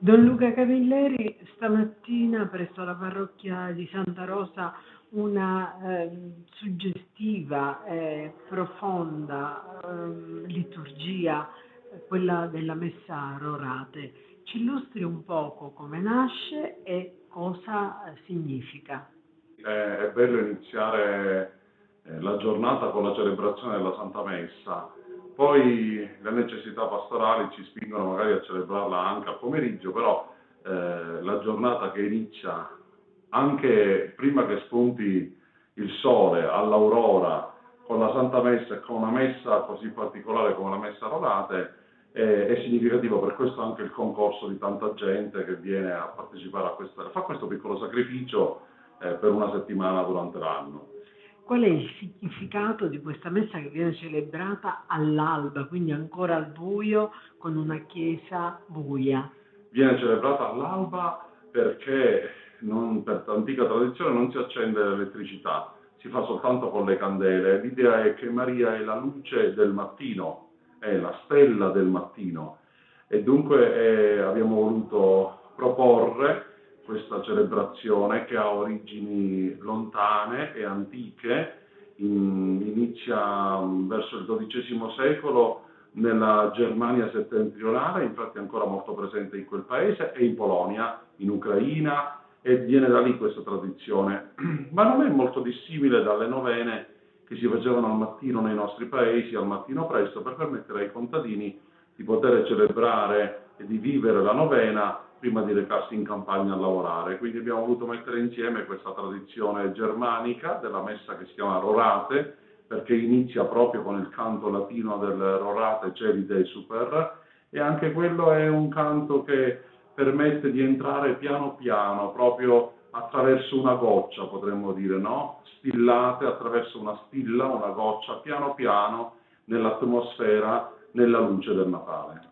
Don Luca Camilleri stamattina presso la parrocchia di Santa Rosa una suggestiva e profonda liturgia, quella della messa a rorate. Ci illustri un poco come nasce e cosa significa. È bello iniziare la giornata con la celebrazione della Santa Messa. Poi le necessità pastorali ci spingono magari a celebrarla anche al pomeriggio, però la giornata che inizia anche prima che spunti il sole, all'aurora, con la Santa Messa e con una messa così particolare come la Messa a rorate, è significativo. Per questo anche il concorso di tanta gente che viene a partecipare a fa questo piccolo sacrificio per una settimana durante l'anno. Qual è il significato di questa messa che viene celebrata all'alba, quindi ancora al buio, con una chiesa buia? Viene celebrata all'alba perché per antica tradizione non si accende l'elettricità, si fa soltanto con le candele. L'idea è che Maria è la luce del mattino, è la stella del mattino, e dunque abbiamo voluto proporre questa celebrazione che ha origini lontane e antiche. Inizia verso il XII secolo nella Germania settentrionale, infatti è ancora molto presente in quel paese, e in Polonia, in Ucraina, e viene da lì questa tradizione. Ma non è molto dissimile dalle novene che si facevano al mattino nei nostri paesi, al mattino presto, per permettere ai contadini di poter celebrare e di vivere la novena prima di recarsi in campagna a lavorare. Quindi abbiamo voluto mettere insieme questa tradizione germanica della messa che si chiama rorate, perché inizia proprio con il canto latino del rorate celide super, e anche quello è un canto che permette di entrare piano piano, proprio attraverso una goccia, potremmo dire, no? Stillate attraverso una stilla, una goccia, piano piano, nell'atmosfera, nella luce del Natale.